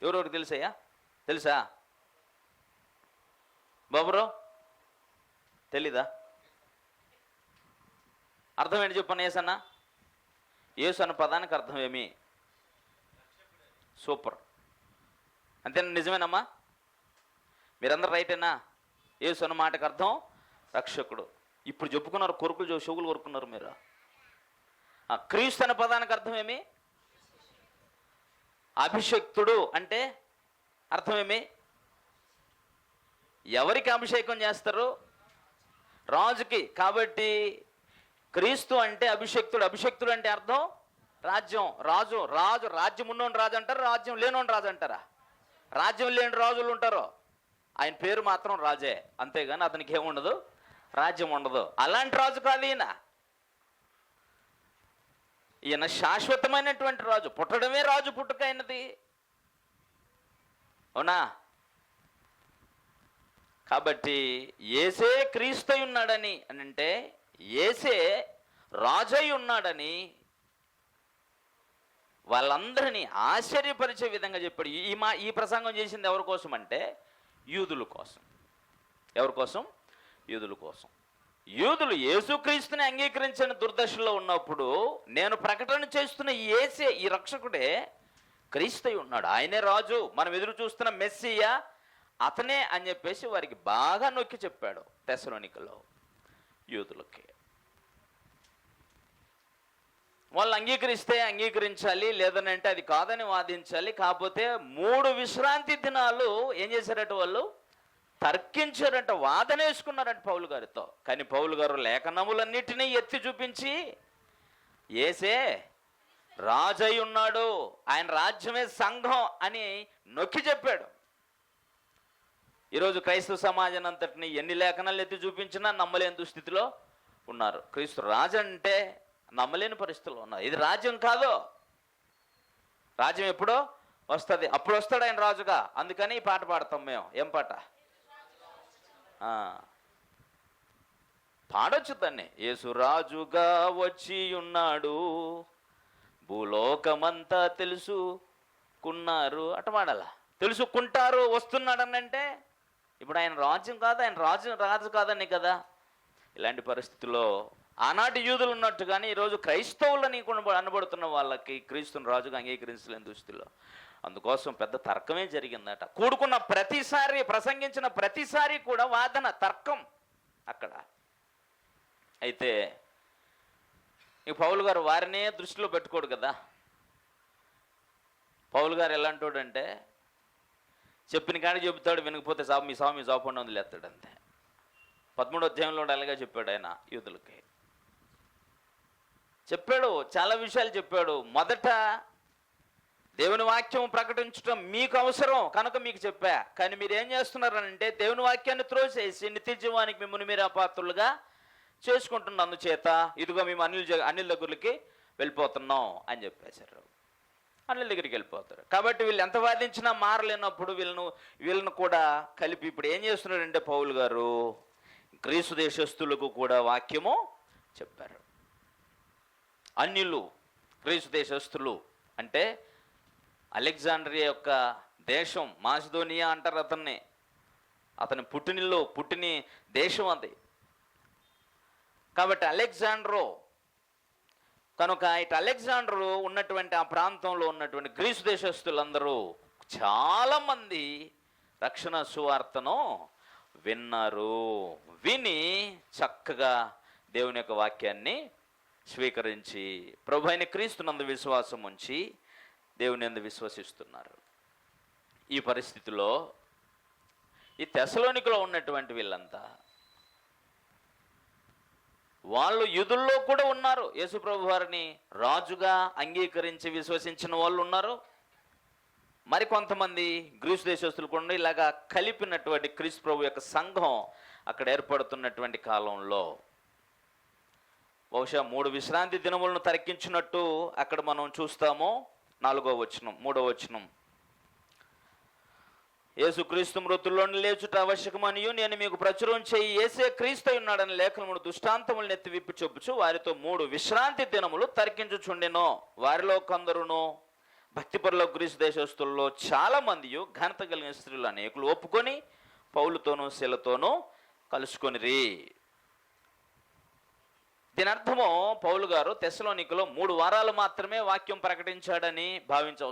ఎవరెవరికి తెలుసయ్యా? తెలుసా బాబురో? తెలీదా? అర్థం ఏంటి చెప్పన్న? యేసన్న, యేసు అన్న పదానికి అర్థం ఏమి? సూపర్, అంతేనా? నిజమేనమ్మా? మీరందరూ రైటేనా? యేసు అన్న మాటకు అర్థం రక్షకుడు. ఇప్పుడు చెప్పుకున్నారు, కొరుకులు చెవులు కొరుకున్నారు మీరు. క్రీస్తు అనే పదానికి అర్థం ఏమి? అభిషక్తుడు అంటే అర్థం ఏమి? ఎవరికి అభిషేకం చేస్తారు? రాజుకి. కాబట్టి క్రీస్తు అంటే అభిషక్తుడు. అభిషక్తుడు అంటే అర్థం రాజ్యం. రాజు రాజు రాజ్యం ఉన్నోని రాజు అంటారు, రాజ్యం లేనోని రాజు అంటారా? రాజ్యం లేని రాజులు ఉంటారు, ఆయన పేరు మాత్రం రాజే, అంతేగాని అతనికి ఏముండదు, రాజ్యం ఉండదు. అలాంటి రాజు కాదు ఈయన. ఈయన శాశ్వతమైనటువంటి రాజు. పుట్టడమే రాజు పుట్టుక అయినది, అవునా? కాబట్టి యేసే క్రీస్తు ఉన్నాడని అంటే యేసే రాజై ఉన్నాడని వాళ్ళందరినీ ఆశ్చర్యపరిచే విధంగా చెప్పాడు. ఈ ప్రసంగం చేసింది ఎవరి కోసం అంటే యూదుల కోసం. ఎవరి కోసం? యూదుల కోసం. యూదులు యేసుక్రీస్తుని అంగీకరించిన దుర్దశలో ఉన్నప్పుడు నేను ప్రకటన చేస్తున్న యేసే, ఈ రక్షకుడే క్రీస్తు ఉన్నాడు, ఆయనే రాజు, మనం ఎదురు చూస్తున్న మెస్సియా అతనే అని చెప్పేసి వారికి బాగా నొక్కి చెప్పాడు తెస్సలోనికలో యూదులకి. వాళ్ళు అంగీకరిస్తే అంగీకరించాలి, లేదనంటే అది కాదని వాదించాలి. కాకపోతే 3 విశ్రాంతి దినాలు ఏం చేశారట? వాళ్ళు తర్కించారంట, వాదన వేసుకున్నారంట పౌలు గారితో. కానీ పౌలు గారు లేఖనములన్నిటినీ ఎత్తి చూపించి యేసే రాజై ఉన్నాడు, ఆయన రాజ్యమే సంఘం అని నొక్కి చెప్పాడు. ఈరోజు క్రైస్తవ సమాజం అంతటిని ఎన్ని లేఖనాలు ఎత్తి చూపించినా నమ్మలేని దుస్థితిలో ఉన్నారు. క్రీస్తు రాజు అంటే నమ్మలేని పరిస్థితుల్లో ఉన్నారు. ఇది రాజ్యం కాదు. రాజ్యం ఎప్పుడో వస్తుంది, అప్పుడు వస్తాడు ఆయన రాజుగా. అందుకని ఈ పాట పాడతాం మేము. ఏం పాట? పాడొచ్చు దాన్ని. యేసు రాజుగా వచ్చి ఉన్నాడు, భూలోకమంతా తెలుసుకున్నారు, అట పాడాలా? తెలుసుకుంటారు, వస్తున్నాడనంటే ఇప్పుడు ఆయన రాజ్యం కాదు, ఆయన రాజు కాదని కదా. ఇలాంటి పరిస్థితుల్లో ఆనాటి యూదులు ఉన్నట్టు కానీ ఈరోజు క్రైస్తవులని అనబడుతున్న వాళ్ళకి క్రీస్తుని రాజుగా అంగీకరించలేని దుస్థితిలో. అందుకోసం పెద్ద తర్కమే జరిగిందట. కూడుకున్న ప్రతిసారి, ప్రసంగించిన ప్రతిసారి కూడా వాదన, తర్కం అక్కడ. అయితే ఈ పౌలు గారు వారినే దృష్టిలో పెట్టుకోడు కదా. పౌలు గారు ఎలాంటోడు అంటే చెప్పిన కానీ చెబుతాడు, వినకపోతే మీ స్వామి జాపండి వదిలేస్తాడు అంతే. 13వ అధ్యాయంలో అలాగే చెప్పాడు ఆయన యూదులకి. చెప్పాడు, చాలా విషయాలు చెప్పాడు. మొదట దేవుని వాక్యం ప్రకటించడం మీకు అవసరం కనుక మీకు చెప్పా. కానీ మీరు ఏం చేస్తున్నారనంటే దేవుని వాక్యాన్ని త్రోసేసి నిత్య జీవానికి మిమ్మల్ని మీరు అపాత్రులుగా చేసుకుంటున్న అందుచేత ఇదిగో మేము అనిల్ దగ్గరికి వెళ్ళిపోతున్నాం అని చెప్పేశారు. అనిల్ దగ్గరికి వెళ్ళిపోతారు. కాబట్టి వీళ్ళు ఎంత వాదించినా మారలేనప్పుడు వీళ్ళను కూడా కలిపి ఇప్పుడు ఏం చేస్తున్నారంటే పౌలు గారు గ్రీసు దేశస్తులకు కూడా వాక్యము చెప్పారు. అన్యులు, గ్రీసు దేశస్తులు అంటే అలెగ్జాండ్రియా యొక్క దేశం, మాసిదోనియా అంటారు అతన్ని. అతని పుట్టిన దేశం అది. కాబట్టి అలెగ్జాండ్రో కనుక ఇటు అలెగ్జాండరు ఉన్నటువంటి ఆ ప్రాంతంలో ఉన్నటువంటి గ్రీసు దేశస్తులందరూ చాలామంది రక్షణ సువార్తను విన్నారు. విని చక్కగా దేవుని యొక్క వాక్యాన్ని స్వీకరించి ప్రభు అయిన క్రీస్తునందు విశ్వాసం ఉంచి దేవుని యందు విశ్వసిస్తున్నారు. ఈ పరిస్థితిలో ఈ తెస్సలోనికలో ఉన్నటువంటి వీళ్ళంతా వాళ్ళు యూదుల్లో కూడా ఉన్నారు. యేసు ప్రభు వారిని రాజుగా అంగీకరించి విశ్వసించిన వాళ్ళు ఉన్నారు. మరికొంతమంది గ్రీసు దేశస్తులు కూడా ఇలాగా కలిపినటువంటి క్రీస్తు ప్రభు యొక్క సంఘం అక్కడ ఏర్పడుతున్నటువంటి కాలంలో బహుశా 3 విశ్రాంతి దినములను తరికించినట్టు అక్కడ మనం చూస్తాము. 4వ వచనం, 3వ వచనం. యేసుక్రీస్తు మృతుల్లోని లేచుట ఆవశ్యకమనియు నేను మీకు ప్రచురం చేయి యేసే క్రీస్తు ఉన్నాడని లేఖనమును దృష్టాంతములను ఎత్తి విప్పి చెప్పుచు వారితో 3 విశ్రాంతి దినములు తరికించుచుండెను. వారిలో కొందరును భక్తిపరుల గ్రీసు దేశస్తుల్లో చాలా మంది ఘనత కలిగిన స్త్రీలు అనేకులు ఒప్పుకొని పౌలుతోనూ శీలతోనూ కలుసుకొనిరి. దీని అర్థము పౌలు గారు తెస్సలోనికలో 3 వారాలు మాత్రమే వాక్యం ప్రకటించాడని భావించవచ్చు.